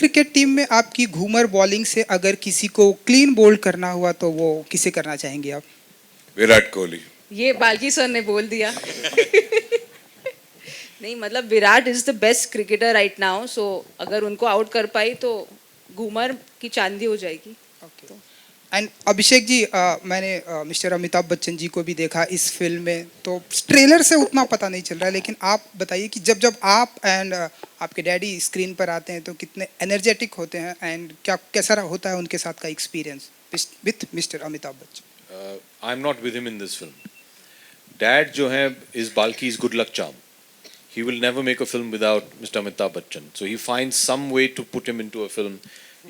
Cricket team में आपकी Ghoomar bowling से अगर किसी को क्लीन बोल्ड करना हुआ तो वो किसे करना चाहेंगे आप? विराट कोहली. ये बाल्की सर ने बोल दिया. नहीं मतलब Virat is the best cricketer right now, so अगर उनको आउट कर पाई तो घूमर की चांदी हो जाएगी. एंड अभिषेक जी, मैंने मिस्टर अमिताभ बच्चन जी को भी देखा इस फिल्म में, तो ट्रेलर से उतना पता नहीं चल रहा है, लेकिन आप बताइए कि जब जब आप एंड आपके डैडी स्क्रीन पर आते हैं तो कितने एनर्जेटिक होते हैं एंड क्या कैसा होता है उनके साथ का experience with mister Amitabh Bachchan? I am not with him in this film. Dad जो है is Balki is good luck charm. He will never make a film without Mr. Amitabh Bachchan. So he finds some way to put him into a film.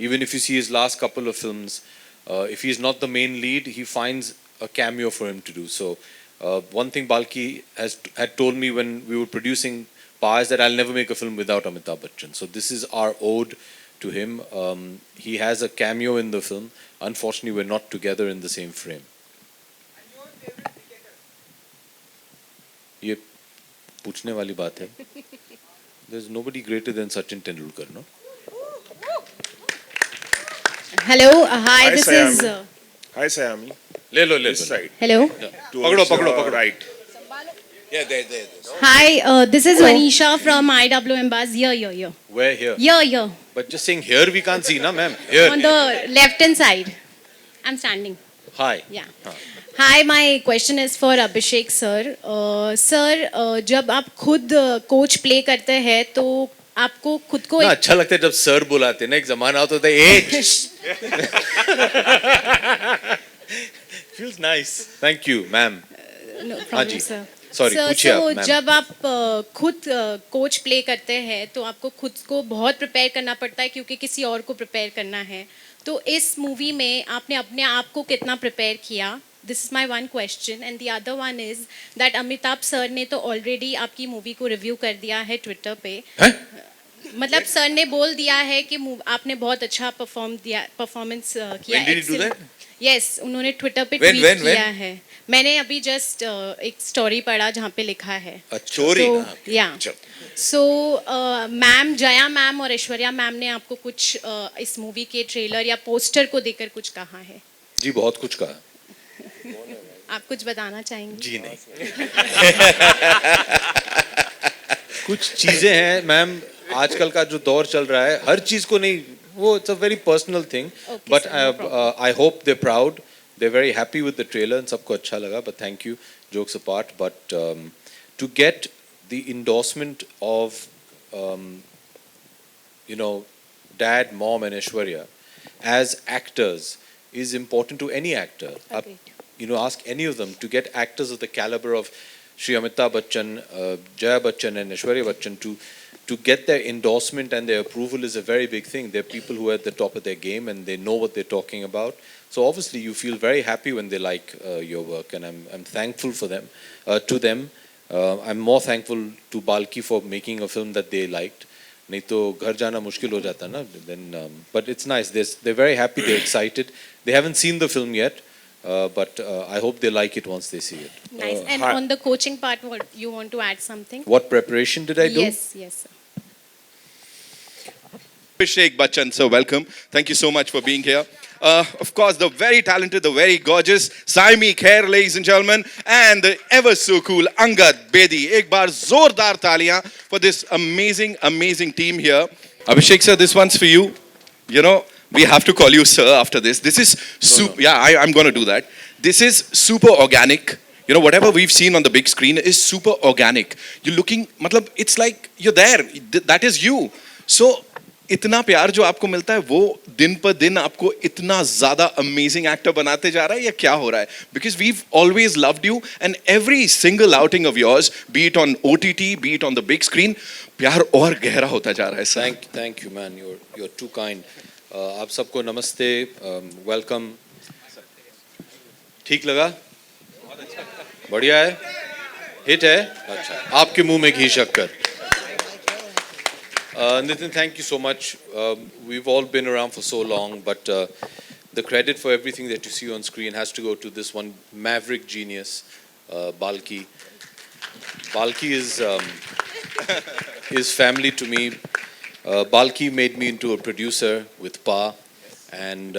Even if you see his last couple of films, if he's not the main lead, he finds a cameo for him to do. So one thing Balki had told me when we were producing Pa is that I'll never make a film without Amitabh Bachchan. So this is our ode to him. He has a cameo in the film. Unfortunately, we're not together in the same frame. ये पूछने वाली बात है. There's nobody greater than Sachin Tendulkar, no? Hello, hi, this Saiyami. is. Hi, Saiyami. ले लो This side. Hello. Pagdo. Right. Yeah, there. Hi, this is Manisha from IWM Buzz. Here. Where here? Here. But just saying here we can't see, na, ma'am. Here. On the left hand side. I'm standing. Hi. Yeah. Hi, my question is for Abhishek sir. Sir, जब आप खुद coach play करते हैं तो आपको खुद को ना अच्छा लगता है जब सर बुलाते हैं ना. एक जमाना होता था ए feels nice. Thank you, ma'am. No हाँ जी. problem, sir. Sorry, पूछिए आप, ma'am. जब आप खुद कोच प्ले करते हैं तो आपको खुद को बहुत प्रिपेयर करना पड़ता है क्योंकि किसी और को प्रिपेयर करना है. तो इस मूवी में आपने अपने आप को कितना प्रिपेयर किया? This is my one question, and the other one is that Amitabh sir ने तो ऑलरेडी आपकी मूवी को रिव्यू कर दिया है ट्विटर पे. मतलब सर ने बोल दिया है कि आपने बहुत अच्छा परफॉर्मेंस किया. When did he do that? Yes, उन्होंने ट्विटर पे ट्वीट किया है. मैंने अभी जस्ट एक स्टोरी पढ़ा जहाँ पे लिखा है. स्टोरी. या सो मैम जया मैम और ऐश्वर्या मैम ने आपको कुछ इस मूवी के ट्रेलर या पोस्टर को देखकर कुछ कहा है? जी बहुत कुछ कहा. आप कुछ बताना चाहेंगे? जी नहीं. कुछ चीजें हैं मैम, आजकल का जो दौर चल रहा है हर चीज को नहीं, वो it's a very personal thing. But I hope they proud, they very happy with the trailer. सबको अच्छा लगा. But thank you, jokes apart. But to get the endorsement of dad, mom and Aishwarya as actors is important to any actor. Ask any of them to get actors of the caliber of Shri Amitabh Bachchan, Jaya Bachchan and Aishwarya Bachchan to get their endorsement and their approval is a very big thing. They're people who are at the top of their game and they know what they're talking about. So obviously you feel very happy when they like your work, and I'm thankful for them. To them, I'm more thankful to Balki for making a film that they liked. नहीं तो घर जाना मुश्किल हो जाता ना. Then, but it's nice. They're very happy. They're excited. They haven't seen the film yet, but I hope they like it once they see it. Nice. And on the coaching part, what you want to add something? What preparation did I do? Yes, sir. Abhishek Bachchan, sir, welcome. Thank you so much for being here. Of course, the very talented, the very gorgeous Saiyami, Kher, ladies and gentlemen, and the ever so cool Angad, Bedi. Ek baar zordar taaliyan for this amazing, amazing team here. Abhishek sir, this one's for you. We have to call you sir after this. This is super. No. Yeah, I'm going to do that. This is super organic. Whatever we've seen on the big screen is super organic. You're looking, it's like you're there. That is you. So, इतना प्यार जो आपको मिलता है वो दिन पर दिन आपको इतना ज्यादा अमेजिंग एक्टर बनाते जा रहा है या क्या हो रहा है? Because we've always loved you and every single outing of yours, be it on OTT, be it on the big screen, प्यार और गहरा होता जा रहा है sir. Thank you man, you're too kind. आप सबको नमस्ते, वेलकम. ठीक लगा? बढ़िया है? हिट है? अच्छा, आपके मुंह में घी शक्कर. Nitin, thank you so much. We've all been around for so long, but the credit for everything that you see on screen has to go to this one maverick genius, Balki. Balki is family to me. Balki made me into a producer with Pa, and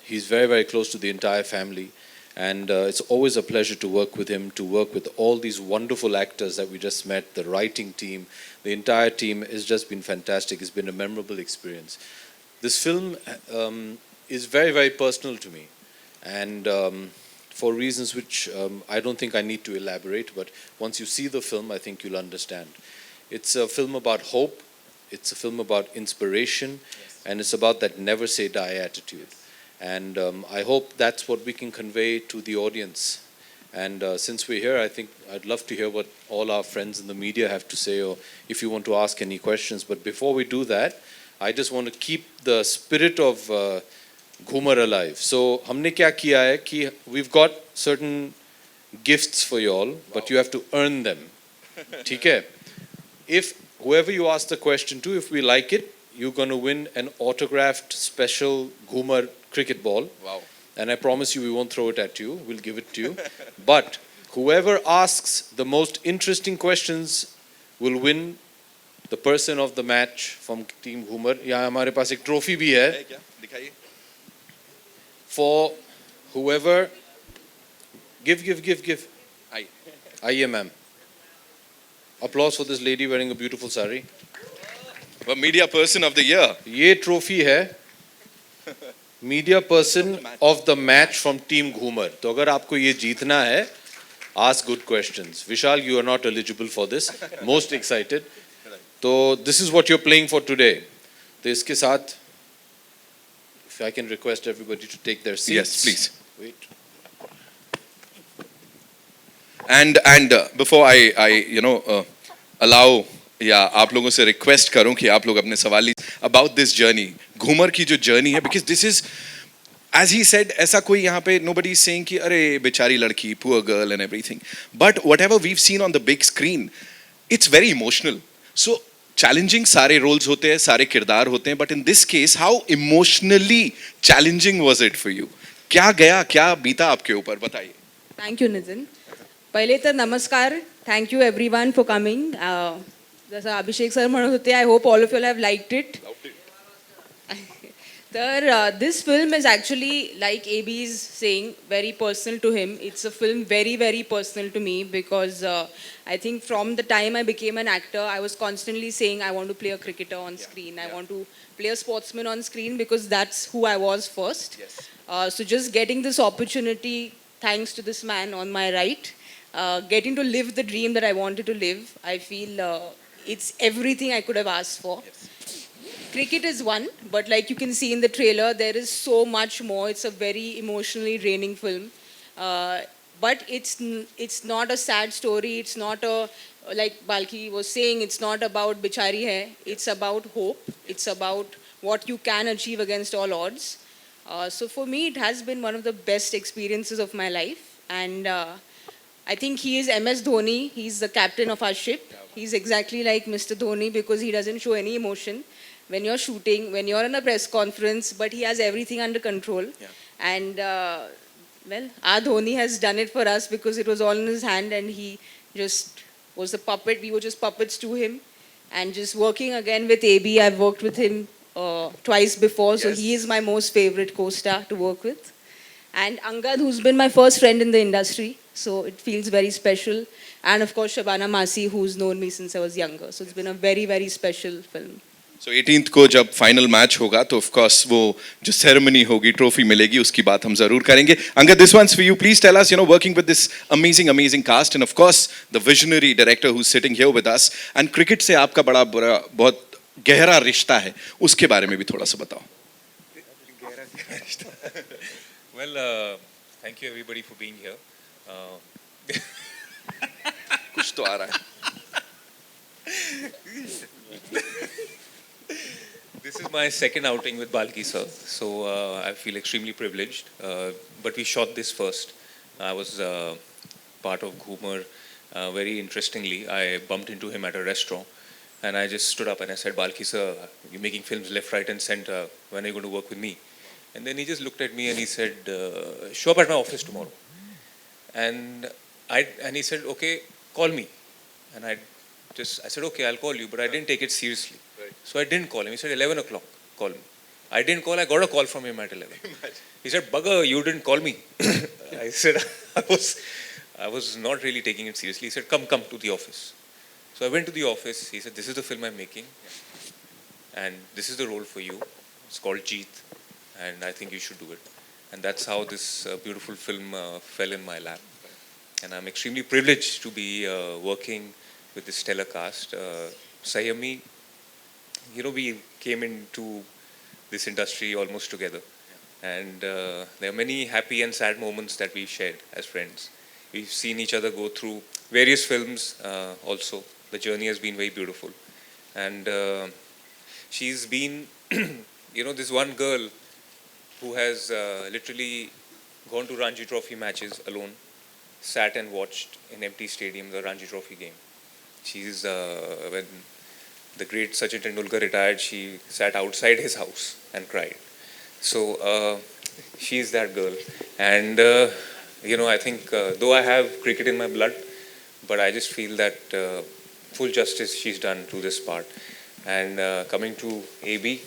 he's very, very close to the entire family. And it's always a pleasure to work with him, to work with all these wonderful actors that we just met, the writing team, the entire team has just been fantastic. It's been a memorable experience. This film is very, very personal to me, and for reasons which I don't think I need to elaborate, but once you see the film, I think you'll understand. It's a film about hope, it's a film about inspiration, and it's about that never say die attitude. And I hope that's what we can convey to the audience. And since we're here, I think I'd love to hear what all our friends in the media have to say, or if you want to ask any questions. But before we do that, I just want to keep the spirit of Ghoomer alive. So हमने क्या किया है कि we've got certain gifts for you all, but you have to earn them. ठीक है? If whoever you ask the question to, if we like it, you're going to win an autographed special Ghoomer cricket ball. Wow. And I promise you we won't throw it at you, we'll give it to you. But whoever asks the most interesting questions will win the person of the match from Team Ghoomer. यहाँ हमारे पास एक trophy भी है. है क्या? दिखाइए. For whoever, give. आइए. आइए ma'am. Applause for this lady wearing a beautiful sari. The media person of the year. ये trophy है media person of the match from team Ghoomar. तो अगर आपको ये जीतना है, ask good questions. Vishal, you are not eligible for this. Most excited. तो this is what you're playing for today. तो इसके साथ, if I can request everybody to take their seats. Yes, please. Wait. And before I allow या आप लोगों से request करूं कि आप लोग अपने सवाल अबाउट दिस जर्नी, घूमर की जो जर्नी है, because this is as he said, ऐसा कोई यहाँ पे नोबडी इज सेइंग कि अरे बेचारी लड़की, poor girl and everything, but whatever we have seen on the big screen, it's very emotional. So challenging सारे रोल्स होते हैं, सारे किरदार होते हैं, but in this case how emotionally challenging was it for you? क्या गया, क्या बीता आपके ऊपर, बताइए. Thank you Nitin. पहिले तर नमस्कार. Thank you everyone for coming. जसं अभिषेक सर म्हणत होते, I hope all of you have liked it. तर this film is actually, like AB is saying, very personal to him. It's a film very, very personal to me because I think from the time I became an actor, I was constantly saying I want to play a cricketer on screen. I want to play a sportsman on screen because that's who I was first. So just getting this opportunity, thanks to this man on my right, getting to live the dream that I wanted to live, I feel it's everything I could have asked for. Cricket is one, but like you can see in the trailer, there is so much more. It's a very emotionally draining film, but it's not a sad story. It's not a, like Balki was saying, it's not about bichari hai. It's about hope. It's about what you can achieve against all odds. So for me, it has been one of the best experiences of my life, and I think he is MS Dhoni. He's the captain of our ship. He's exactly like Mr. Dhoni because he doesn't show any emotion when you're shooting, when you're in a press conference, but he has everything under control. And well, our Dhoni has done it for us because it was all in his hand and he just was a puppet. We were just puppets to him. And just working again with AB, I've worked with him twice before, so he is my most favorite co-star to work with. And Angad, who's been my first friend in the industry, so it feels very special. And of course, Shabana Masi, who's known me since I was younger. So it's been a very, very special film. So 18th को जब final match होगा तो of course वो जो ceremony होगी, trophy मिलेगी, उसकी बात हम जरूर करेंगे. Angad, this one's for you. Please tell us, working with this amazing cast and of course the visionary director who's sitting here with us, and cricket से आपका बड़ा बहुत गहरा रिश्ता है, उसके बारे में भी थोड़ा सा बताओ. Well, thank you everybody for being here. कुछ तो आ रहा है. This is my second outing with Balki sir, so I feel extremely privileged. But we shot this first. I was part of Ghoomer. Very interestingly, I bumped into him at a restaurant, and I just stood up and I said, "Balki sir, you're making films left, right, and center. When are you going to work with me?" And then he just looked at me and he said, "Show up at my office tomorrow." And he said, "Okay, call me." And I said, "Okay, I'll call you," but I didn't take it seriously. Right. So I didn't call him. He said 11 o'clock, call me. I didn't call, I got a call from him at 11. He said, Bugger, you didn't call me. I said, I was not really taking it seriously. He said, come to the office. So I went to the office. He said, this is the film I'm making. And this is the role for you. It's called Jeet. And I think you should do it. And that's how this beautiful film fell in my lap. And I'm extremely privileged to be working with this stellar cast. Saiyami, we came into this industry almost together. And there are many happy and sad moments that we've shared as friends. We've seen each other go through various films also. The journey has been very beautiful. And she's been, this one girl who has literally gone to Ranji Trophy matches alone, sat and watched in empty stadium the Ranji Trophy game. She's, when the great Sachin Tendulkar retired, she sat outside his house and cried. So she's that girl. And, I think though I have cricket in my blood, but I just feel that full justice she's done to this part. And coming to AB,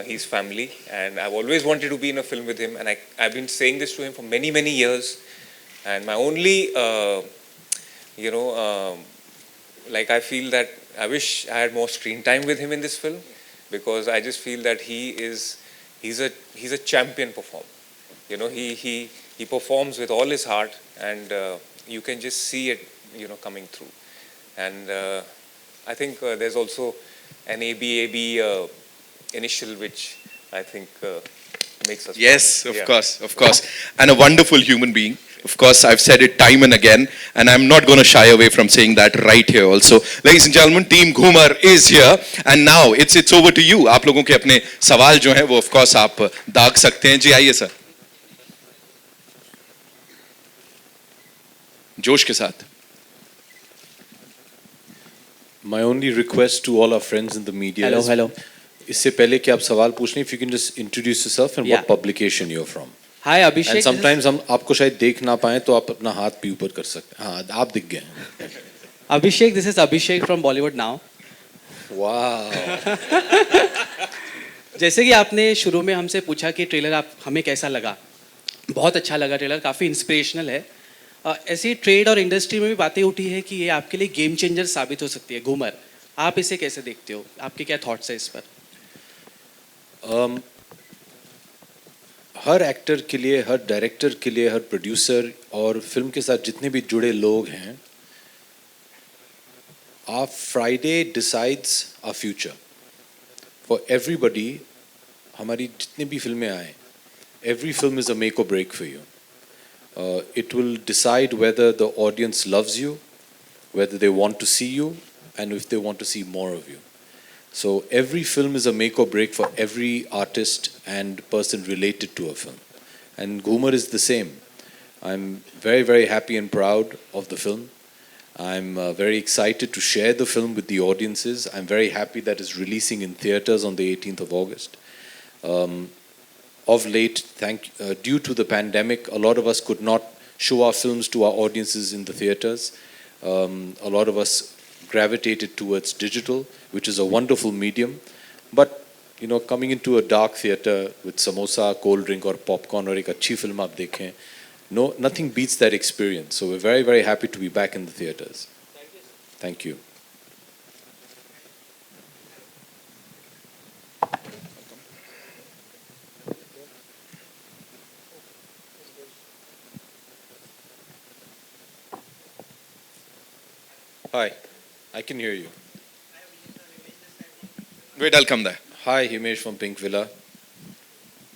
he's family, and I've always wanted to be in a film with him, and I've been saying this to him for many, many years. And my only, I feel that I wish I had more screen time with him in this film, because I just feel that he's a champion performer. He performs with all his heart, and you can just see it, coming through. And I think there's also an ABAB initial, which I think makes us. Yes, proud. of course. And a wonderful human being. Of course, I've said it time and again, and I'm not going to shy away from saying that right here also. Ladies and gentlemen, Team Ghoomer is here, and now it's over to you. आप लोगों के अपने सवाल जो हैं वो of course आप दाग सकते हैं. जी आइए सर. जोश के साथ. My only request to all our friends in the media is, Hello. इससे पहले कि आप सवाल पूछ लें, if you can just introduce yourself and Yeah. what publication you're from. Hi, Abhishek. And sometimes हम आपको शायद देख ना पाएं, तो आप अपना हाथ भी ऊपर कर सकते हैं. हाँ, आप दिख गए. Abhishek, this is Abhishek from Bollywood now. Wow. जैसे कि आपने शुरू में हमसे पूछा कि ट्रेलर आप हमें कैसा लगा, बहुत अच्छा लगा ट्रेलर, काफ़ी इंस्पिरेशनल है. ऐसी ट्रेड और इंडस्ट्री में भी बातें उठी है कि ये आपके लिए गेम चेंजर साबित हो सकती है. घूमर, आप इसे कैसे देखते हो, आपके क्या थॉट्स है इस पर? हर एक्टर के लिए, हर डायरेक्टर के लिए, हर प्रोड्यूसर और फिल्म के साथ जितने भी जुड़े लोग हैं, our Friday decides our future. For everybody, हमारी जितनी भी फिल्में आए, every film is a make or break for you. It will decide whether the audience loves you, whether they want to see you, and if they want to see more of you. So every film is a make or break for every artist and person related to a film. And Ghoomer is the same. I'm very, very happy and proud of the film. I'm very excited to share the film with the audiences. I'm very happy that it's releasing in theaters on the 18th of August. Of late, due to the pandemic, a lot of us could not show our films to our audiences in the theaters. A lot of us gravitated towards digital, which is a wonderful medium. But, coming into a dark theater with samosa, cold drink or popcorn or ek achhi film aap dekhen, nothing beats that experience. So we're very, very happy to be back in the theaters. Thank you. Hi, I can hear you. Wait, I'll come there. Hi, Himesh from Pink Villa.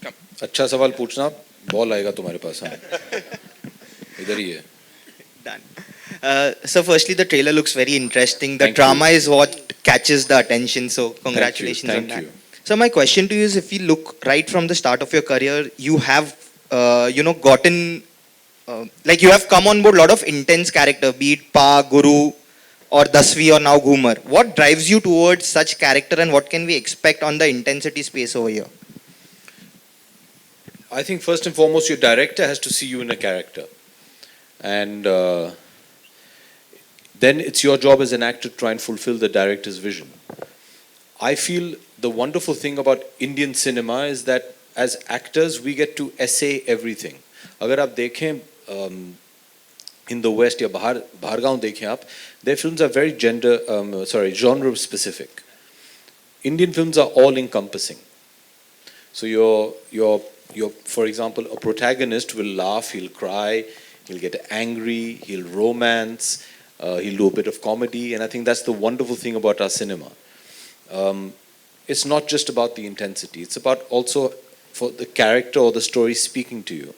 Come. अच्छा सवाल पूछना, ball आएगा तुम्हारे पास. हाँ, इधर ही है. Done. So firstly, the trailer looks very interesting. The Thank drama is what catches the attention. So congratulations Thank on you. that. So my question to you is, if you look right from the start of your career, you have, gotten, you have come on board a lot of intense character, be it Pa, Guru, or Dasvi, or now Ghoomer. What drives you towards such character, and what can we expect on the intensity space over here? I think first and foremost, your director has to see you in a character. And then it's your job as an actor to try and fulfill the director's vision. I feel the wonderful thing about Indian cinema is that as actors we get to essay everything. अगर आप देखें in the West या बाहर गांव देखें आप, their films are very genre specific. Indian films are all encompassing. So your for example, a protagonist will laugh, he'll cry, he'll get angry, he'll romance, he'll do a bit of comedy, and I think that's the wonderful thing about our cinema. It's not just about the intensity, it's about also for the character or the story speaking to you.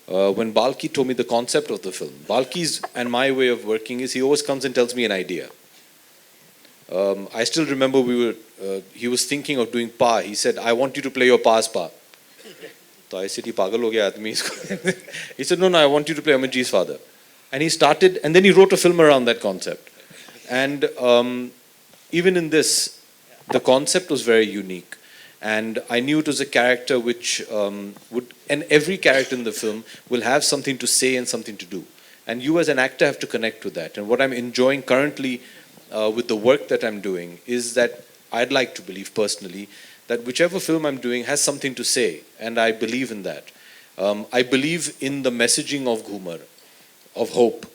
When Balki told me the concept of the film, Balki's and my way of working is he always comes and tells me an idea. I still remember he was thinking of doing Pa. He said, I want you to play your Pa's Pa. So I said, he pagal ho gaya aadmi isko. He said, no, I want you to play Amitji's father. And he started, and then he wrote a film around that concept. And even in this, the concept was very unique. And I knew it was a character which and every character in the film will have something to say and something to do. And you as an actor have to connect with that. And what I'm enjoying currently with the work that I'm doing is that I'd like to believe personally that whichever film I'm doing has something to say, and I believe in that. I believe in the messaging of Ghoomer, of hope,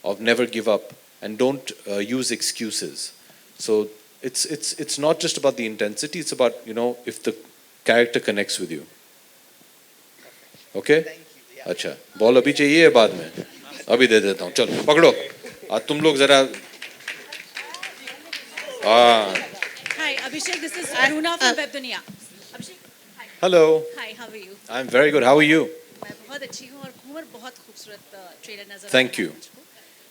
of never give up, and don't use excuses. So it's not just about the intensity, it's about, if the character connects with you. Okay? अच्छा, ball अभी चाहिए या बाद में? अभी दे देता हूँ, चलो पकड़ो. आज तुम लोग जरा Hi, Abhishek, this is Aruna from Web Dunia. Abhishek, hi. Hello. Hi, how are you? I'm very good. How are you? मैं बहुत अच्छी हूँ और घूमर बहुत खूबसूरत ट्रेलर नजर Thank you.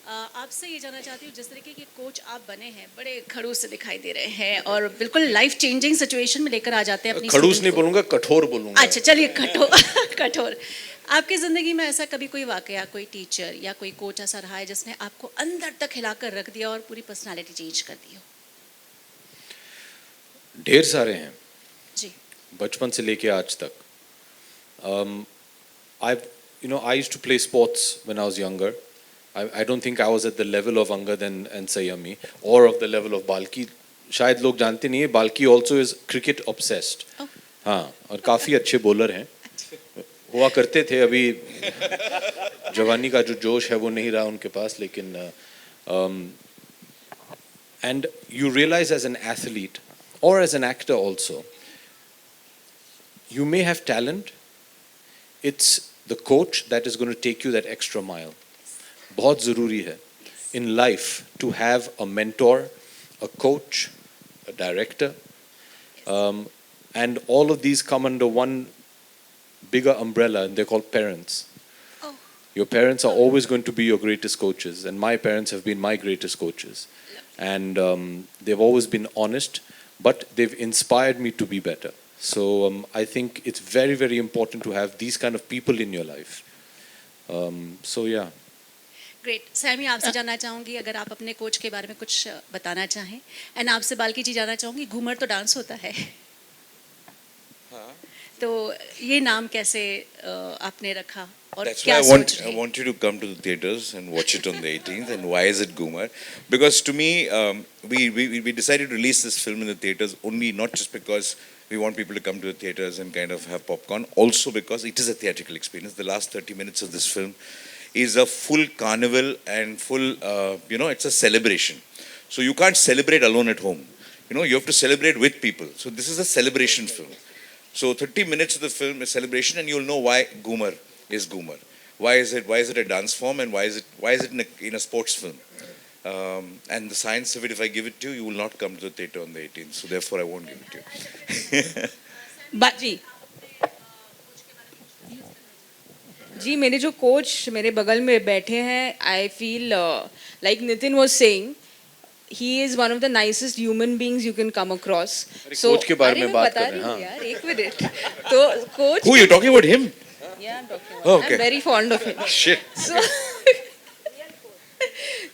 आपसे ये जानना चाहती हूँ जिस तरीके के कोच आप बने हैं बड़े खड़ूस से दिखाई दे रहे हैं और बिल्कुल लाइफ चेंजिंग सिचुएशन में लेकर आ जाते हैं अपनी खड़ूस student नहीं को। बोलूंगा, कठोर बोलूंगा. अच्छा चलिए कठोर आपकी जिंदगी में ऐसा कभी कोई वाकया कोई टीचर या कोई कोच ऐसा रहा है जिसने आपको अंदर तक हिलाकर रख दिया और पूरी पर्सनालिटी चेंज कर दी हो? ढेर सारे हैं जी बचपन से लेके आज तक. I used to play sports when I was younger. I don't think I was at the level of Angad and Saiyami or of the level of Balki. शायद लोग जानते नहीं है, Balki also is cricket obsessed. हाँ, और काफी अच्छे bowler हैं. हुआ करते थे, अभी जवानी का जो जोश है वो नहीं रहा उनके पास, लेकिन and you realize as an athlete or as an actor also, you may have talent, it's the coach that is going to take you that extra mile. बहुत ज़रूरी है in life to have a mentor, a coach, a director, and all of these come under one bigger umbrella, and they're called parents. Oh. Your parents are always going to be your greatest coaches, and my parents have been my greatest coaches. And they've always been honest, but they've inspired me to be better. So I think it's very, very important to have these kind of people in your life. So yeah. Great. Saiyami, आपसे जानना चाहूँगी अगर आप अपने coach के बारे में कुछ बताना चाहें. एंड आपसे बाल्की जी जानना चाहूँगी, घूमर तो डांस होता है, तो ये नाम कैसे आपने रखा और That's क्या why सोच रहे I हैं? want you to come to the theaters and watch it on the 18th. And why is it Ghoomer? Because to me, we decided to release this film in the theaters only not just because we want people to come to the theaters and kind of have popcorn, also because it is a theatrical experience. The last 30 minutes of this film is a full carnival and full, it's a celebration. So you can't celebrate alone at home. You have to celebrate with people. So this is a celebration film. So 30 minutes of the film is celebration, and you'll know why Ghoomer is Ghoomer. Why is it a dance form, and why is it in a sports film? And the science of it, if I give it to you, you will not come to the theater on the 18th. So therefore, I won't give it to you. जी जी मेरे जो coach मेरे बगल में बैठे हैं, I feel like Nitin was saying, he is one of the nicest human beings you can come across. So coach के बारे में बात कर रहे हैं, हाँ. यार एक मिनट. तो coach Who, you're talking about him? Yeah, I'm talking about Oh, him. okay. I'm very fond of him. Shit. So,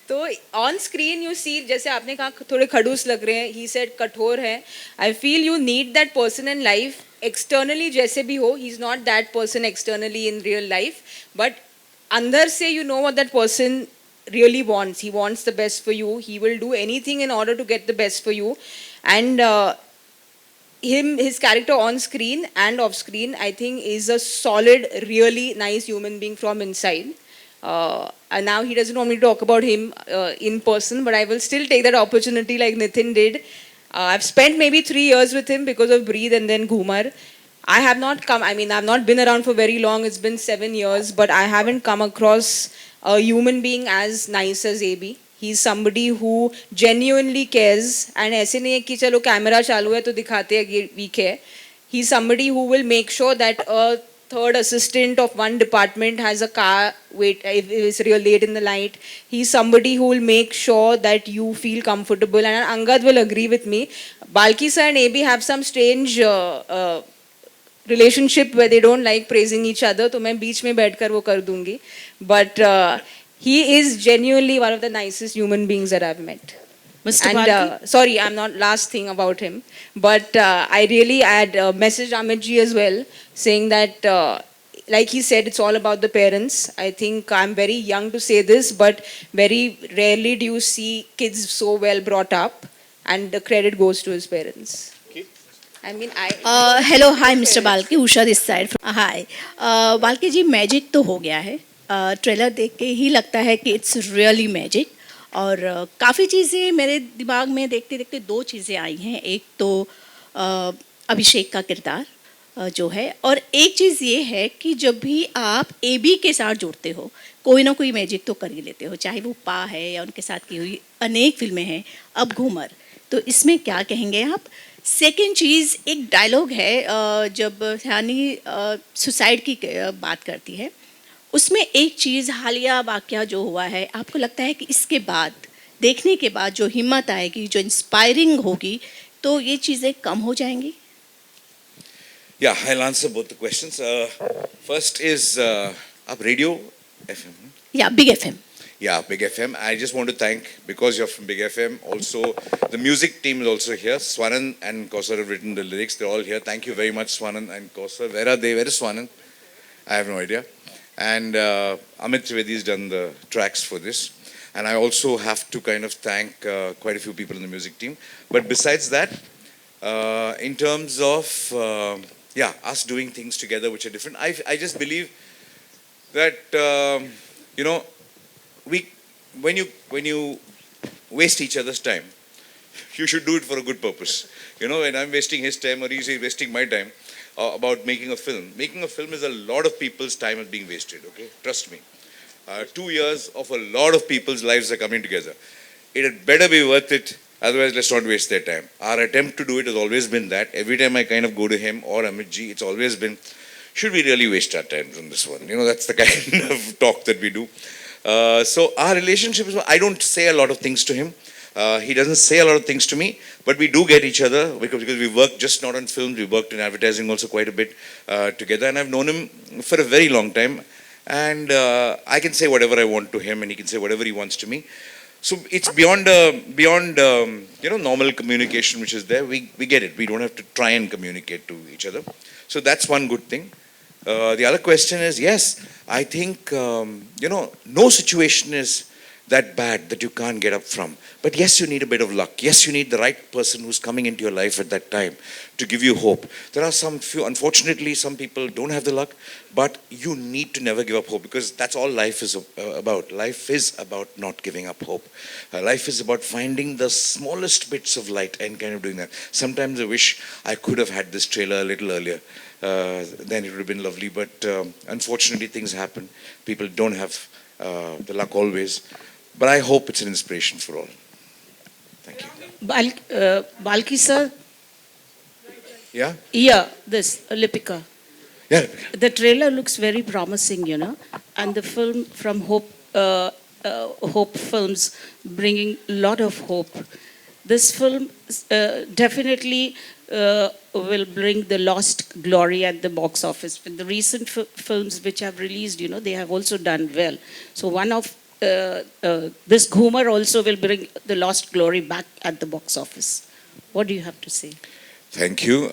तो ऑन स्क्रीन यू सी, जैसे आपने कहा थोड़े खड़ूस लग रहे हैं, ही सेड कठोर है. I feel you need that person in life. Externally जैसे भी हो, he is not that person externally in real life, but अंदर से you know what that person really wants. He wants the best for you. He will do anything in order to get the best for you. And his character on screen and off screen, I think is a solid, really nice human being from inside. And now he doesn't want me to talk about him in person, but I will still take that opportunity like Nitin did. I've spent maybe 3 years with him because of Breathe and then Ghoomer. I have not come, I mean, I've not been around for very long. It's been 7 years, but I haven't come across a human being as nice as AB. He's somebody who genuinely cares, and ऐसे नहीं है कि चलो camera चालू है तो दिखाते हैं कि we care. He's somebody who will make sure that a third assistant of one department has a car wait if it's real late in the night. He's somebody who will make sure that you feel comfortable, and Angad will agree with me. Balki sir and AB have some strange relationship where they don't like praising each other, तो मैं बीच में बैठकर वो कर दूंगी. But he is genuinely one of the nicest human beings that I've met. Mr. And Balki? sorry, I'm not last thing about him, but I had messaged Amit ji as well, saying that like he said, it's all about the parents. I think I'm very young to say this, but very rarely do you see kids so well brought up, and the credit goes to his parents. I mean, hello hi mister Balki, Usha this side. Hi Balki ji, magic तो हो गया है. Trailer देख के ही लगता है कि it's really magic. और काफ़ी चीज़ें मेरे दिमाग में देखते देखते 2 चीज़ें आई हैं. एक तो अभिषेक का किरदार जो है, और एक चीज़ ये है कि जब भी आप AB के साथ जुड़ते हो, कोई ना कोई मैजिक तो कर ही लेते हो, चाहे वो पा है या उनके साथ की हुई अनेक फिल्में हैं, अब घूमर. तो इसमें क्या कहेंगे आप? सेकेंड चीज़, एक डायलॉग है जब सयानी सुसाइड की बात करती है, उसमें एक चीज़ हालिया वाक़या जो हुआ है, आपको लगता है कि इसके बाद देखने के बाद जो हिम्मत आएगी, जो इंस्पायरिंग होगी, तो ये चीज़ें कम हो जाएंगी? Yeah, I'll answer both the questions. First is up Radio FM. या big FM. Yeah, Big FM. I just want to thank, because you're from Big FM, also the music team is also here. Swanan and Kausar have written the lyrics. They're all here. Thank you very much, Swanan and Kausar. Where are they? Where is Swanan? I have no idea. And Amit Trivedi's done the tracks for this. And I also have to kind of thank quite a few people in the music team. But besides that, in terms of, us doing things together which are different, I just believe that, when you waste each other's time, you should do it for a good purpose. When I'm wasting his time or he's wasting my time about making a film. Making a film is a lot of people's time is being wasted, okay? Trust me. 2 years of a lot of people's lives are coming together. It had better be worth it, otherwise let's not waste their time. Our attempt to do it has always been that. Every time I kind of go to him or Amit ji, it's always been, should we really waste our time on this one? That's the kind of talk that we do. So our relationship is, I don't say a lot of things to him. He doesn't say a lot of things to me, but we do get each other because we work just not on films, we worked in advertising also quite a bit together, and I've known him for a very long time, and I can say whatever I want to him and he can say whatever he wants to me. So it's beyond normal communication which is there. We get it. We don't have to try and communicate to each other. So that's one good thing. The other question is, yes, I think, no situation is that bad that you can't get up from. But yes, you need a bit of luck. Yes, you need the right person who's coming into your life at that time to give you hope. There are unfortunately, some people don't have the luck, but you need to never give up hope because that's all life is about. Life is about not giving up hope. Life is about finding the smallest bits of light and kind of doing that. Sometimes I wish I could have had this trailer a little earlier. Then it would have been lovely, but unfortunately things happen. People don't have the luck always, but I hope it's an inspiration for all. Thank you. Balki sir? Yeah? Yeah, this, Lipika. Yeah. The trailer looks very promising, and the film from Hope Films bringing a lot of hope. This film definitely will bring the lost glory at the box office. The recent films which have released, they have also done well. So one of this Ghoomer also will bring the lost glory back at the box office. What do you have to say? Thank you.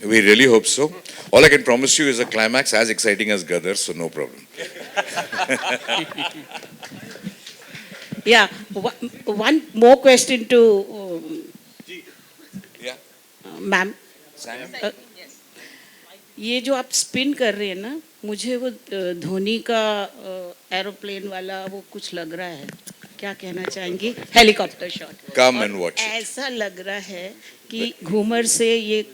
We really hope so. All I can promise you is a climax as exciting as Gadar, so no problem. Yeah, one more question to ma'am ये जो आप spin कर रहे हैं ना, मुझे वो धोनी का एरोप्लेन वाला वो कुछ लग रहा है, क्या कहना चाहेंगी, helicopter shot. Come and watch it. ऐसा लग रहा है कि घूमर से ये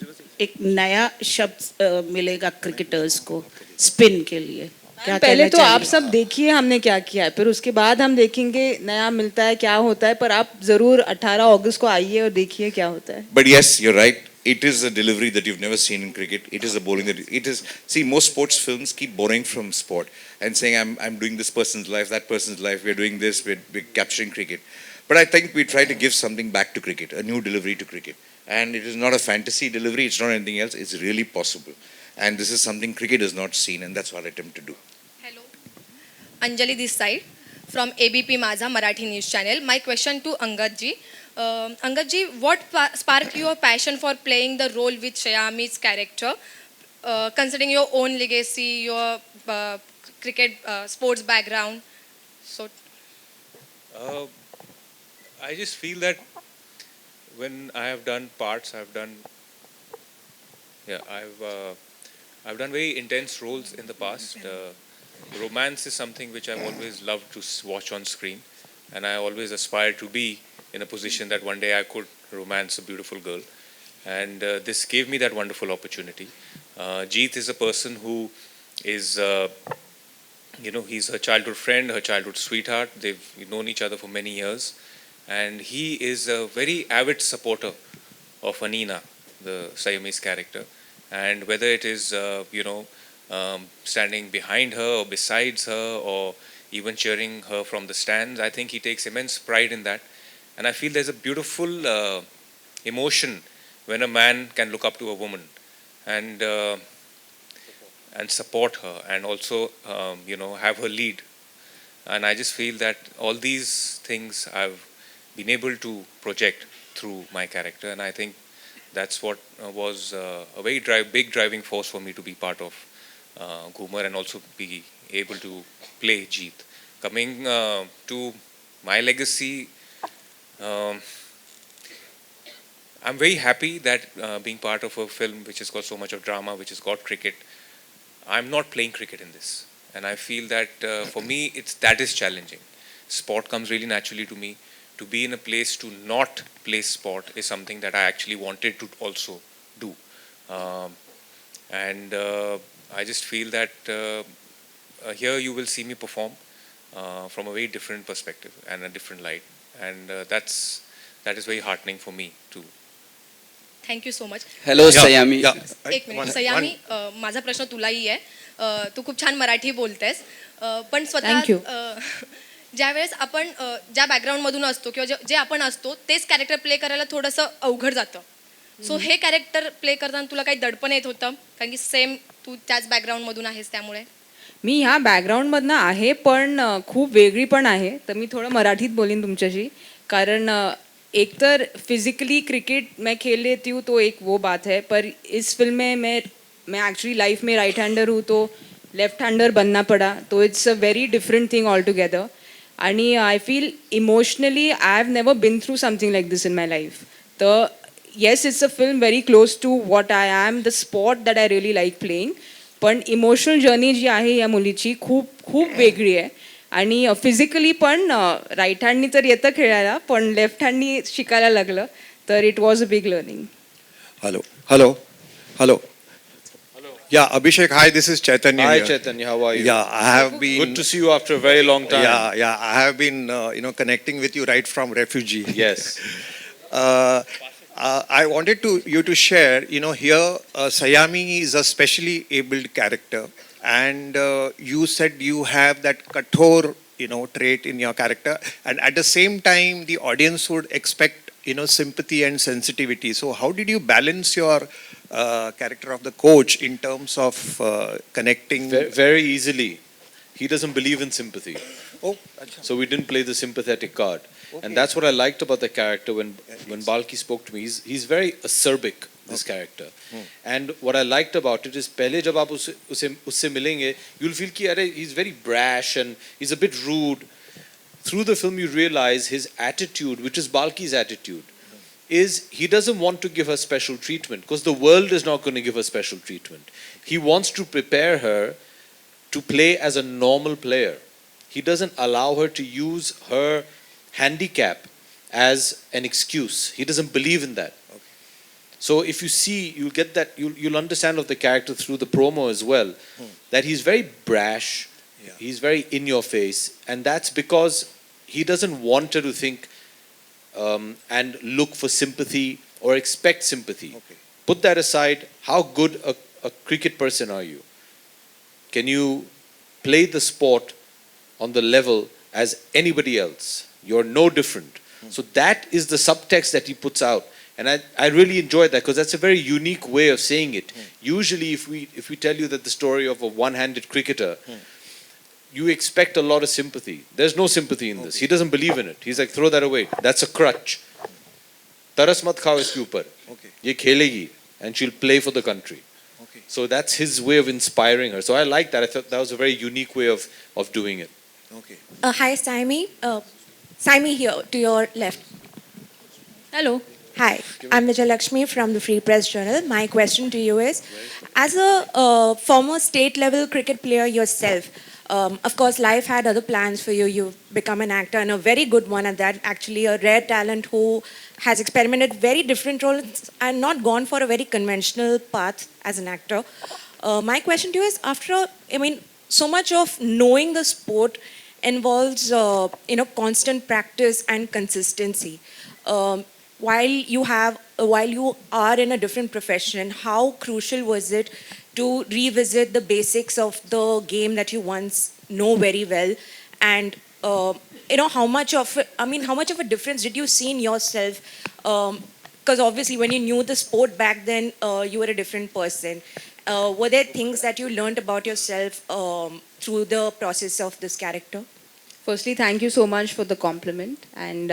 एक नया शब्द मिलेगा क्रिकेटर्स को स्पिन के लिए। क्या पहले तो आप चाहेंगे? सब देखिए हमने क्या किया है, फिर उसके बाद हम देखेंगे नया मिलता है क्या होता है, पर आप जरूर 18 अगस्त को आइए और देखिए क्या होता है। But yes, you're right. It is a delivery that you've never seen in cricket. It is a bowling that it is. See, most sports films keep borrowing from sport and saying, "I'm doing this person's life, that person's life. We're doing this. We're capturing cricket." But I think we try to give something back to cricket, a new delivery to cricket, and it is not a fantasy delivery. It's not anything else. It's really possible, and this is something cricket has not seen, and that's our attempt to do. Hello, Anjali this side from ABP Maza Marathi News Channel. My question to Angad ji. Angad ji, what sparked your passion for playing the role with Saiyami's character, considering your own legacy, your cricket sports background? So, I just feel that when I have done parts, I've done very intense roles in the past. Romance is something which I've always loved to watch on screen, and I always aspired to be in a position that one day I could romance a beautiful girl, and this gave me that wonderful opportunity. Jeet is a person who is, he's her childhood friend, her childhood sweetheart. They've known each other for many years, and he is a very avid supporter of Anina, the Saiyami's character, and whether it is, standing behind her or besides her or even cheering her from the stands, I think he takes immense pride in that. And I feel there's a beautiful emotion when a man can look up to a woman and support her and also have her lead. And I just feel that all these things I've been able to project through my character, and I think that's what was a very big driving force for me to be part of Ghoomer and also be able to play Jeet. Coming to my legacy, I'm very happy that being part of a film which has got so much of drama, which has got cricket, I'm not playing cricket in this, and I feel that for me that is challenging. Sport comes really naturally to me. To be in a place to not play sport is something that I actually wanted to also do, and I just feel that here you will see me perform from a very different perspective and a different light, and that is very heartening for me too. thank you so much. Hello Saiyami. एक minute सयामी, माझा प्रश्न तुलाही आहे. तू खूप छान मराठी बोलतेस, पण Thank you. ज्यावेळेस आपण ज्या बॅकग्राऊंडमधून असतो किंवा जे आपण असतो तेच कॅरेक्टर प्ले करायला थोडंसं अवघड जातं. सो हे कॅरेक्टर प्ले करताना तुला काही दडपण येत होतं, कारण की सेम तू त्याच बॅकग्राऊंडमधून आहेस त्यामुळे? मी ह्या बॅकग्राऊंडमधनं आहे, पण खूप वेगळी पण आहे. तर मी थोडं मराठीत बोलीन तुमच्याशी, कारण एक तर फिजिकली क्रिकेट मैं खेल लेती हूँ तो एक वो बात है, पर इस फिल्म में मैं एक्चुअली लाइफ में राइट हैंडर हूँ, तो लेफ्ट हैंडर बनना पड़ा, तो it's a very different thing all together. आणि I feel emotionally I have never been through something like this in my life. तर yes, it's a film very close to what I am, the spot that I really like playing. पण emotional journey जी आहे या मुलीची खूप खूप वेगळी आहे. आणि फिजिकली पण राईट हँडनी तर येतं खेळायला, पण लेफ्ट हँडनी शिकायला लागलं, तर it was a big learning. Hello. Yeah, Abhishek, hi, this is Chaitanya. Hi here. Chaitanya, how are you? Yeah, I have been. Good to see you after a very long time. Yeah, I have been, connecting with you right from refugee. Yes. I wanted you to share, here Saiyami is a specially abled character, and you said you have that kathor, trait in your character, and at the same time, the audience would expect, sympathy and sensitivity. So how did you balance your character of the coach in terms of connecting? Very easily. He doesn't believe in sympathy. Oh, so we didn't play the sympathetic card. Okay. And that's what I liked about the character when Balki spoke to me. He's very acerbic, this character. And what I liked about it is, pehle jab aap usse milenge, you'll feel ki he's very brash and he's a bit rude. Through the film you realize his attitude, which is Balki's attitude, is he doesn't want to give her special treatment because the world is not going to give her special treatment. He wants to prepare her to play as a normal player. He doesn't allow her to use her handicap as an excuse. He doesn't believe in that. So if you see, you'll get that, you'll understand of the character through the promo as well, that he's very brash, he's very in your face, and that's because he doesn't want her to think and look for sympathy or expect sympathy. Put that aside, how good a cricket person are you? Can you play the sport on the level as anybody else? You're no different. So that is the subtext that he puts out. And I really enjoyed that because that's a very unique way of saying it. Usually if we tell you that the story of a one-handed cricketer, you expect a lot of sympathy. There's no sympathy in this. He doesn't believe in it. He's like, throw that away. That's a crutch. Taras mat khao iske upar. Ye khelegi and she'll play for the country. So that's his way of inspiring her. So I like that. I thought that was a very unique way of doing it. Hi, Saiyami. Saiyami here, to your left. Hello. Hi, I'm Vijayalakshmi from the Free Press Journal. My question to you is, as a former state-level cricket player yourself, of course, life had other plans for you. You've become an actor, and a very good one at that, actually a rare talent who has experimented very different roles and not gone for a very conventional path as an actor. My question to you is, so much of knowing the sport involves, constant practice and consistency. While you are in a different profession, how crucial was it to revisit the basics of the game that you once know very well, and how much of a difference did you see in yourself? Because obviously, when you knew the sport back then, you were a different person. Were there things that you learned about yourself through the process of this character? Firstly, thank you so much for the compliment. And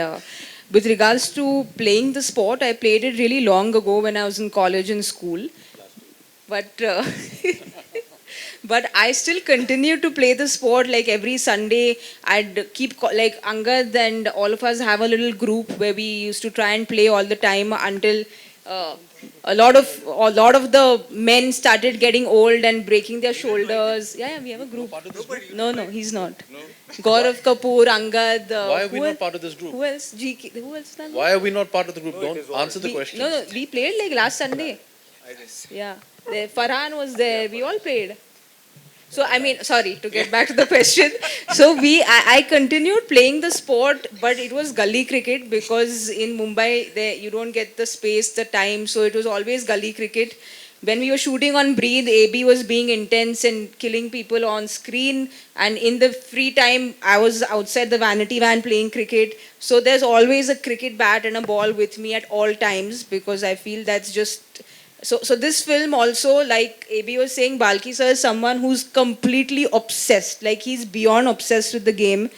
with regards to playing the sport, I played it really long ago when I was in college and school. But but I still continue to play the sport. Like every Sunday, I'd keep like Angad and all of us have a little group where we used to try and play all the time until a lot of the men started getting old and breaking their shoulders. Yeah, we have a group. No, he's not. No. Gaurav Kapoor, Angad. Why are we not part of this group? Who else? GK. Who else? Why are we not part of the group? Don't answer the question. No, we played like last Sunday. Yeah, Farhan was there. We all played. So sorry, to get back to the question. So I continued playing the sport, but it was gully cricket because in Mumbai you don't get the space, the time. So it was always gully cricket. When we were shooting on Breathe, AB was being intense and killing people on screen. And in the free time, I was outside the vanity van playing cricket. So there's always a cricket bat and a ball with me at all times because I feel that's just... So this film also, like AB was saying, Balki sir is someone who's completely obsessed. Like he's beyond obsessed with the game.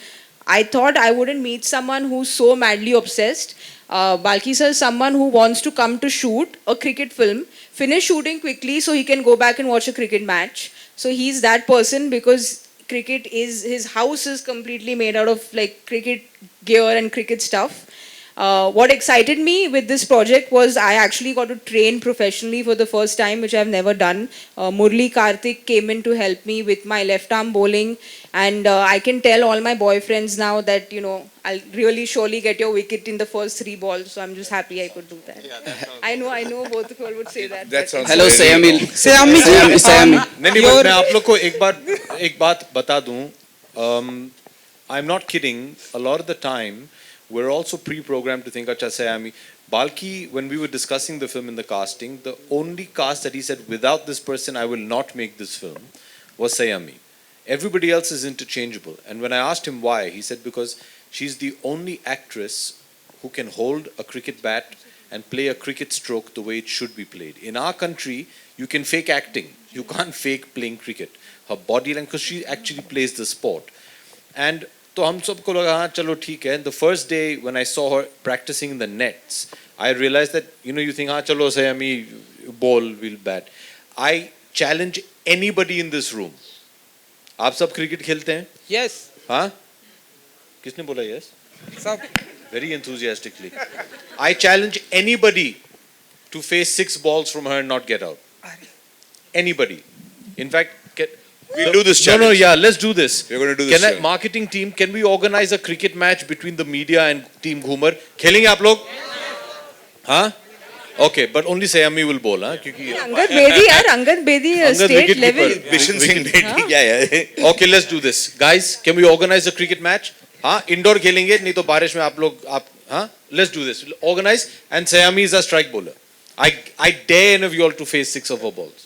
I thought I wouldn't meet someone who's so madly obsessed. Balki sir is someone who wants to come to shoot a cricket film, finish shooting quickly so he can go back and watch a cricket match. So he's that person because cricket is, his house is completely made out of like cricket gear and cricket stuff. What excited me with this project was I actually got to train professionally for the first time, which I've never done. Murli Karthik came in to help me with my left arm bowling, and I can tell all my boyfriends now that, I'll really surely get your wicket in the first 3 balls, so I'm just happy I could do that. Yeah, I know both of you all would say that. Hello, Saiyami. नहीं मैं आप लोग को एक बात बता दूं. I'm not kidding. A lot of the time, we're also pre-programmed to think, Acha Saiyami. Balki, when we were discussing the film in the casting, the only cast that he said, without this person, I will not make this film, was Saiyami. Everybody else is interchangeable. And when I asked him why, he said, because she's the only actress who can hold a cricket bat and play a cricket stroke the way it should be played. In our country, you can fake acting. You can't fake playing cricket. Her body language, because she actually plays the sport. And तो हम सबको लगा हाँ चलो ठीक है. The first day when I saw her practicing in the nets, I realized that you think हाँ चलो Saiyami ball will bat. I challenge anybody in this room. आप सब क्रिकेट खेलते हैं? Yes. हाँ? किसने बोला yes? सब. very enthusiastically. I challenge anybody to face 6 balls from her and not get out. Anybody. In fact, We'll do this No, challenge. yeah, let's do this. We're going to do this challenge. Marketing team, can we organize a cricket match between the media and team Ghoomer? खेलेंगे आप लोग? हाँ? Okay, but only Saiyami will bowl, हाँ? क्योंकि Angad Bedi, yaar, Angad Bedi, Angad state wicket level. keeper. Bishan Singh Bedi, yeah. Okay, let's do this. Guys, can we organize a cricket match? हाँ? Indoor खेलेंगे, नहीं तो बारिश में हाँ? Let's do this. Organize, and Saiyami is a strike bowler. I dare any of you all to face 6 of her balls.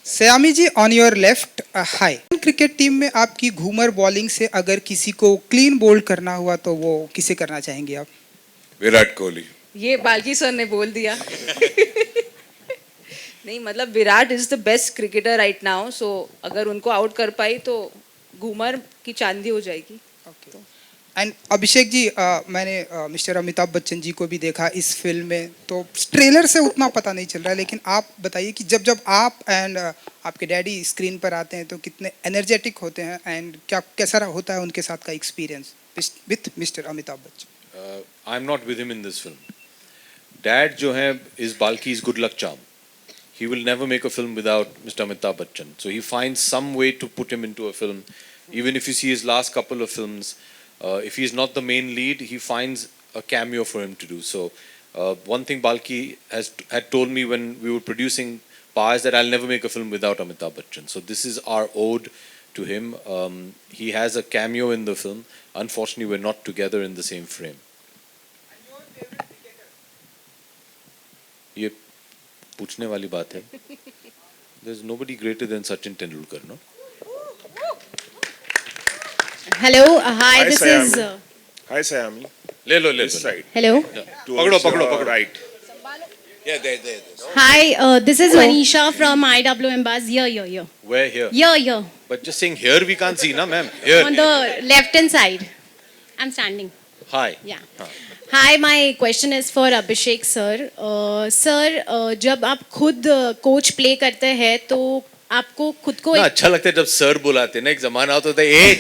Saiyami ji on your left hi cricket team में आपकी Ghoomar bowling से अगर किसी को क्लीन बोल्ड करना हुआ तो वो किसे करना चाहेंगे आप? विराट कोहली. ये बाल्की सर ने बोल दिया. नहीं मतलब Virat is the best cricketer right now, so अगर उनको आउट कर पाई तो घूमर की चांदी हो जाएगी. एंड अभिषेक जी मैंने मिस्टर अमिताभ बच्चन जी को भी देखा इस फिल्म में, तो ट्रेलर से उतना पता नहीं चल रहा है, लेकिन आप बताइए कि जब जब आप एंड आपके डैडी स्क्रीन पर आते हैं तो कितने एनर्जेटिक होते हैं एंड क्या कैसा होता है उनके साथ का experience with mister Amitabh Bachchan? I am not with him in this film. Dad जो है is Balki is good luck charm. He will never make a film without Mr. Amitabh Bachchan. So he finds some way to put him into a film. Even if you see his last couple of films, if he's not the main lead, he finds a cameo for him to do. So one thing Balki had told me when we were producing Pa is that I'll never make a film without Amitabh Bachchan. So this is our ode to him. He has a cameo in the film. Unfortunately, we're not together in the same frame. ये पूछने वाली बात है. There's nobody greater than Sachin Tendulkar, no? Hello, hi, this is. Hi, Saiyami. ले लो. This side. Hello. Pagdo. Right. Yeah, there. Hi, this is Manisha from IWM Buzz. Here. Where here? Here. But just saying here we can't see, na ma'am. Here. On the left hand side. I'm standing. Hi. Yeah. Hi, my question is for Abhishek sir. Sir, जब आप खुद coach play करते हैं तो आपको खुद को ना अच्छा लगता है जब सर बुलाते हैं ना. एक जमाना होता था ए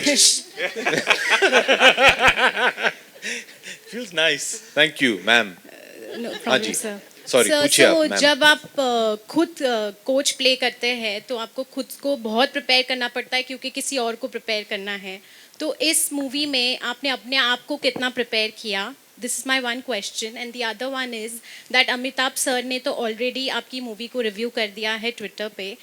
feels nice. Thank you, ma'am. No हाँ problem, जी. sir. Sorry, Sir, पूछिए आप, so ma'am. जब आप खुद कोच प्ले करते हैं तो आपको खुद को बहुत प्रिपेयर करना पड़ता है क्योंकि किसी और को प्रिपेयर करना है. तो इस मूवी में आपने अपने आप को कितना प्रिपेयर किया? This is my one question. And the other one is that Amitabh sir ने तो ऑलरेडी आपकी मूवी को रिव्यू कर दिया है ट्विटर पे.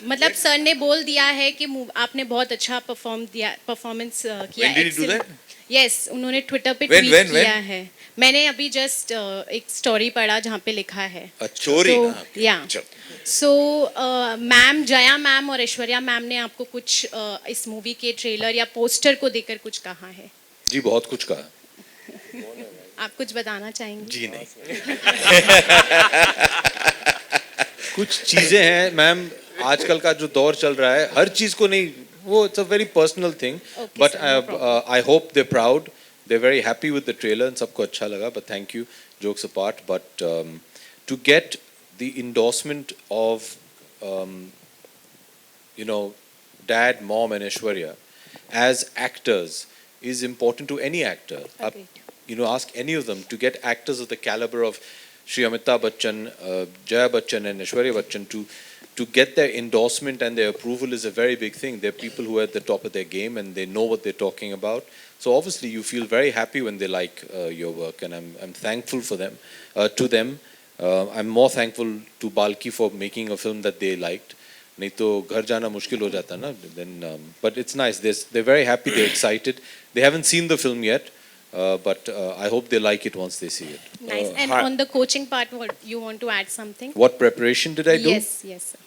मतलब सर ने बोल दिया है कि आपने बहुत अच्छा परफॉर्मेंस किया. When did he do that? Yes, उन्होंने ट्विटर पे When? ट्वीट किया है. मैंने अभी जस्ट एक स्टोरी पढ़ा जहाँ पे लिखा है. Story, या सो मैम जया मैम और ऐश्वर्या मैम ने आपको कुछ इस मूवी के ट्रेलर या पोस्टर को देखकर कुछ कहा है? जी बहुत कुछ कहा. आप कुछ बताना चाहेंगे? जी नहीं. कुछ चीजें हैं मैम, आजकल का जो दौर चल रहा है हर चीज को नहीं, वो it's a very personal thing. But I hope they proud, they very happy with the trailer and सबको अच्छा लगा. But thank you, jokes apart. But to get the endorsement of dad, mom and Aishwarya as actors is important to any actor. Ask any of them to get actors of the caliber of Shri Amitabh Bachchan, Jaya Bachchan and Aishwarya Bachchan to get their endorsement and their approval is a very big thing. They're people who are at the top of their game and they know what they're talking about. So obviously you feel very happy when they like your work, and I'm thankful for them, to them. I'm more thankful to Balki for making a film that they liked. नहीं तो घर जाना मुश्किल हो जाता ना. Then, but it's nice. They're very happy. They're excited. They haven't seen the film yet, but I hope they like it once they see it. Nice. And on the coaching part, what you want to add something? What preparation did I do? Yes, sir.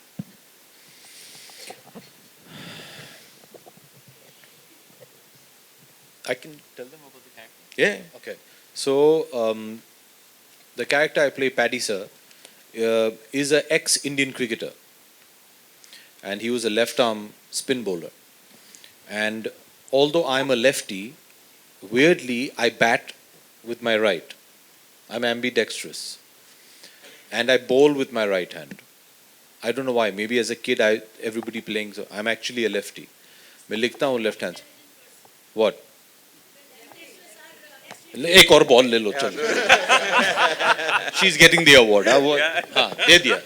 I can tell them about the character. Yeah. Okay. So the character I play, Paddy sir, is an ex-Indian cricketer, and he was a left-arm spin bowler. And although I'm a lefty, weirdly I bat with my right. I'm ambidextrous, and I bowl with my right hand. I don't know why. Maybe as a kid, everybody playing. So I'm actually a lefty. मैं लिखता हूँ left hand. What? एक और ball ले लो चलो. She's getting the award. हाँ, दे दिया.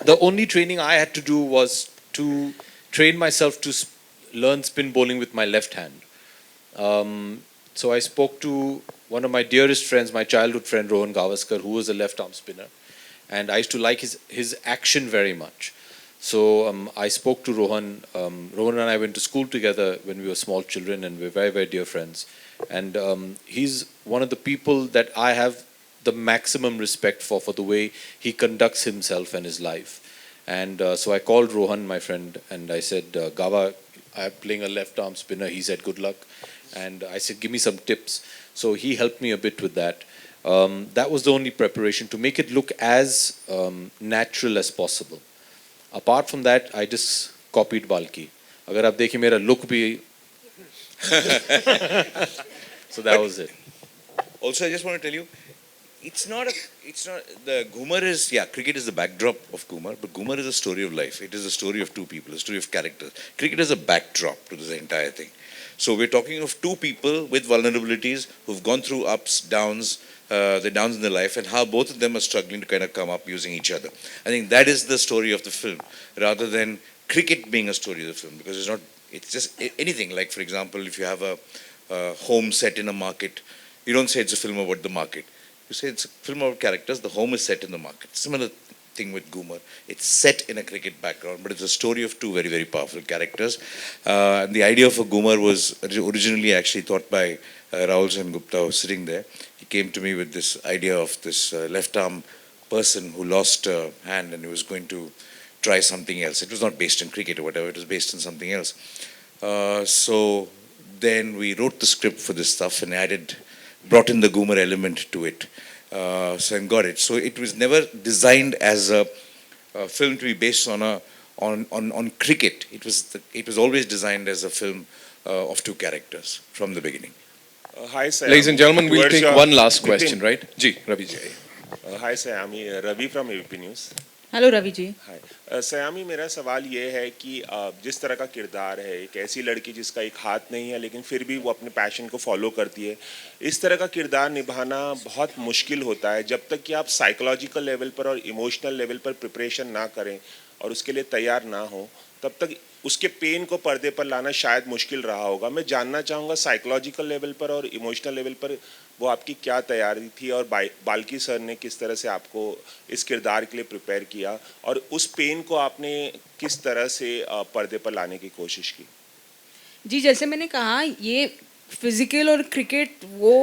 The only training I had to do was to train myself to learn spin bowling with my left hand. So I spoke to one of my dearest friends, my childhood friend Rohan Gavaskar, who was a left arm spinner, and I used to like his action very much. So I spoke to Rohan. Rohan and I went to school together when we were small children, and we're very, very dear friends. And he's one of the people that I have the maximum respect for the way he conducts himself and his life. And so I called Rohan, my friend, and I said, Gava, I'm playing a left arm spinner. He said, good luck. And I said, give me some tips. So he helped me a bit with that. That was the only preparation, to make it look as natural as possible. Apart from that, I just copied Balki. अगर आप देखिए मेरा look भी so that was it. Also, I just want to tell you, it's not the Ghoomer is, yeah, cricket is the backdrop of Ghoomer, but Ghoomer is a story of life. It is a story of two people, a story of characters. Cricket is a backdrop to this entire thing. So we're talking of two people with vulnerabilities who've gone through ups, downs, the downs in their life, and how both of them are struggling to kind of come up using each other. I think that is the story of the film, rather than cricket being a story of the film, because it's just anything. Like, for example, if you have a home set in a market, you don't say it's a film about the market. You say it's a film about characters, the home is set in the market. Similar thing with Ghoomer. It's set in a cricket background, but it's a story of two very, very powerful characters. And the idea of a Ghoomer was originally actually thought by Rahul Sen Gupta, who was sitting there. He came to me with this idea of this left arm person who lost a hand and he was going to try something else. It was not based in cricket or whatever, it was based on something else. So then we wrote the script for this stuff and brought in the Ghoomer element to it. And got it. So it was never designed as a film to be based on cricket. It was always designed as a film of two characters from the beginning. Hi, Saiyami. Ladies and gentlemen, we'll take one last question, right? Ji, Ravi ji. Hi, Saiyami. Ravi from ABP News. Hello Ravi ji. Saiyami, मेरा सवाल ये है कि जिस तरह का किरदार है, एक ऐसी लड़की जिसका एक हाथ नहीं है लेकिन फिर भी वो अपने पैशन को फॉलो करती है, इस तरह का किरदार निभाना बहुत मुश्किल होता है जब तक कि आप साइकोलॉजिकल लेवल पर और इमोशनल लेवल पर प्रिपरेशन ना करें और उसके लिए तैयार ना हो, तब तक उसके पेन को पर्दे पर लाना शायद मुश्किल रहा होगा. मैं जानना चाहूँगा साइकोलॉजिकल लेवल पर और इमोशनल लेवल पर वो आपकी क्या तैयारी थी और बाल्की सर ने किस तरह से आपको इस किरदार के लिए प्रिपेयर किया और उस पेन को आपने किस तरह से पर्दे पर लाने की कोशिश की? जी, जैसे मैंने कहा, ये फिजिकल और क्रिकेट वो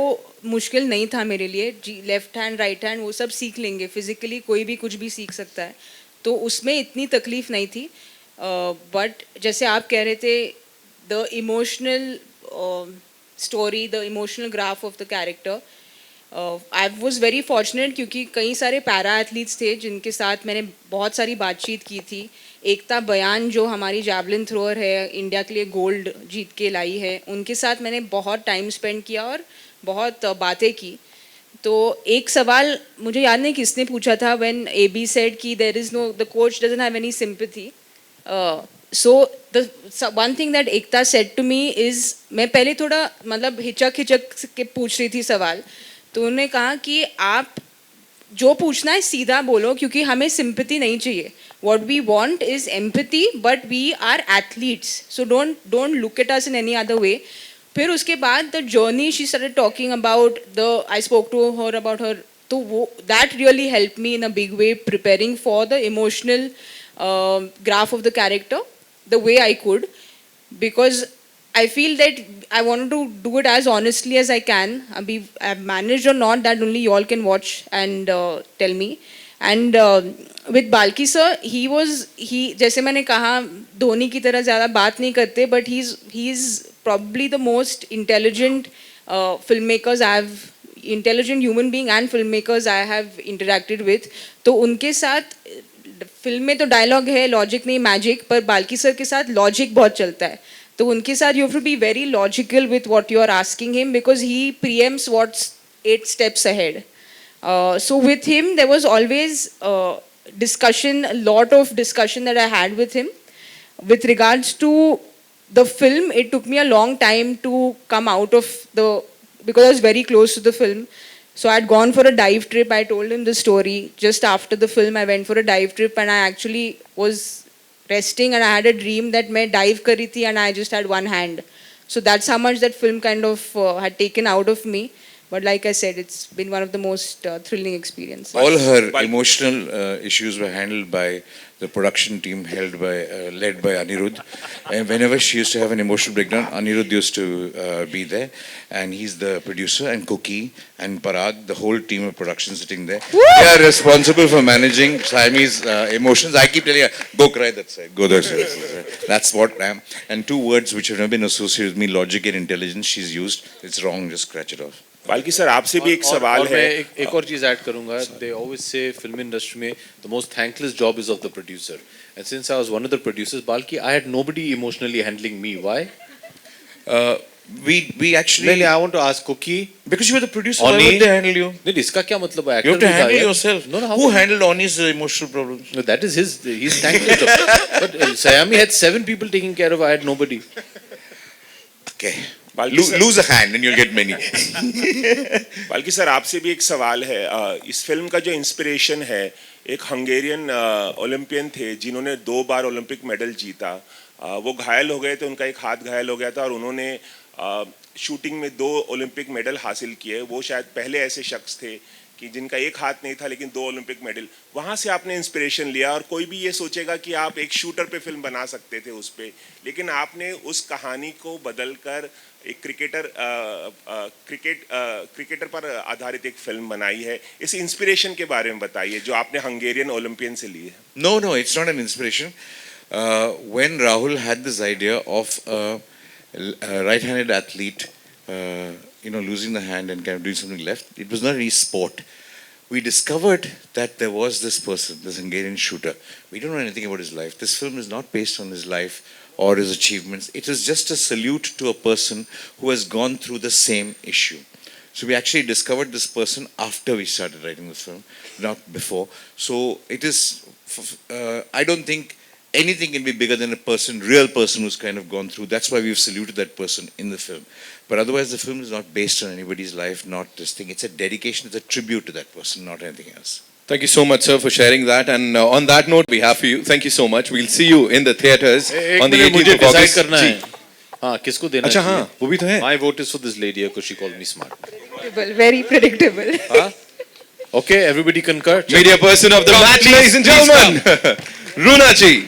मुश्किल नहीं था मेरे लिए. जी, लेफ्ट हैंड राइट हैंड वो सब सीख लेंगे, फिजिकली कोई भी कुछ भी सीख सकता है, तो उसमें इतनी तकलीफ नहीं थी. बट जैसे आप कह रहे थे, the emotional story, the emotional graph of the character, I was very fortunate क्योंकि कई सारे पैरा एथलीट्स थे जिनके साथ मैंने बहुत सारी बातचीत की थी. एकता बयान जो हमारी जैवलिन थ्रोअर है, इंडिया के लिए गोल्ड जीत के लाई है, उनके साथ मैंने बहुत टाइम स्पेंड किया और बहुत बातें की. तो एक सवाल मुझे याद नहीं किसने पूछा था, व्हेन AB सेड कि there is no, the coach doesn't have any sympathy. So the one thing that Ekta said to me is, मैं पहले थोड़ा मतलब हिचक के पूछ रही थी सवाल, तो उन्होंने कहा कि आप जो पूछना है सीधा बोलो क्योंकि हमें सिंपैथी नहीं चाहिए. What we want is empathy, but we are athletes, so don't look at us in any other way. फिर उसके बाद the journey she started talking about, I spoke to her about her, तो वो that really helped me in a big way preparing for the emotional graph of the character the way I could, because I feel that I wanted to do it as honestly as I can. I've managed or not, that only you all can watch and tell me. And with Balki sir, he जैसे मैंने कहा, धोनी की तरह ज़्यादा बात नहीं करते, but he's probably the most intelligent intelligent human being and filmmakers I have interacted with. तो उनके साथ फिल्म में तो डायलॉग है, लॉजिक नहीं मैजिक, पर बाल्की सर के साथ लॉजिक बहुत चलता है. तो उनके साथ you have to be very logical with what you are asking him because he preempts what's 8 steps ahead. So with him there was always discussion, a lot of discussion that I had with him with regards to the film, it took me a long time to come out of the, because I was very close to the film. So I'd gone for a dive trip. I told him the story. Just after the film, I went for a dive trip and I actually was resting and I had a dream that मैं dive करी थी and I just had one hand. So that's how much that film kind of had taken out of me. But like I said, it's been one of the most thrilling experiences. All her emotional issues were handled by the production team led by Anirudh. And whenever she used to have an emotional breakdown, Anirudh used to be there. And he's the producer, and Cookie and Parag, the whole team of production sitting there. They are responsible for managing Saiyami's emotions. I keep telling her, go cry that side, go that side. That's what I am. And two words which have never been associated with me, logic and intelligence, she's used. It's wrong, just scratch it off. Balki sir आपसे भी एक सवाल है. एक और चीज add करूंगा. They always say film industry में the most thankless job is of the producer. And since I was one of the producers, Balki, I had nobody emotionally handling me. Why? We actually. I want to ask Cookie. Because you were the producer, why would they handle you? नहीं, इसका क्या मतलब है? You have to handle yourself. No, who handled Oni's emotional problems? No, that is his thankless job. But Saiyami had 7 people taking care of. I had nobody. Okay. Lose a hand and you'll get many. Balki sir आपसे भी एक सवाल है. इस film का जो inspiration है, एक हंगेरियन ओलंपियन थे जिन्होंने 2 बार ओलंपिक मेडल जीता. वो घायल हो गए थे, उनका एक हाथ घायल हो गया था और उन्होंने शूटिंग में 2 ओलंपिक मेडल हासिल किए. वो शायद पहले ऐसे शख्स थे कि जिनका एक हाथ नहीं था लेकिन 2 ओलंपिक मेडल. वहाँ से आपने इंस्पिरेशन लिया और कोई भी ये सोचेगा कि आप एक शूटर पे फिल्म बना सकते थे उस पे, लेकिन आपने उस कहानी को बदलकर एक क्रिकेटर पर आधारित एक फिल्म बनाई है. इस इंस्पिरेशन के बारे में बताइए जो आपने हंगेरियन ओलंपियन से ली है. No, it's not an inspiration. When Rahul had this idea of a right-handed athlete, losing the hand and kind of doing something left, it was not any sport. We discovered that there was this person, this Hungarian shooter. We don't know anything about his life. This film is not based on his life or his achievements. It is just a salute to a person who has gone through the same issue. So we actually discovered this person after we started writing the film, not before. So it is, I don't think anything can be bigger than a person, real person who's kind of gone through. That's why we've saluted that person in the film. But otherwise the film is not based on anybody's life, not this thing. It's a dedication, it's a tribute to that person, not anything else. Thank you so much, sir, for sharing that. And on that note, we have for you. Thank you so much. We'll see you in the theaters on the 18th of August. करना है. हाँ, किसको देना अच्छा हाँ, वो भी तो है. My vote is for this lady because she called me smart. Very predictable. हाँ? Okay, everybody concur. Media person of the match, ladies and gentlemen, Runa ji.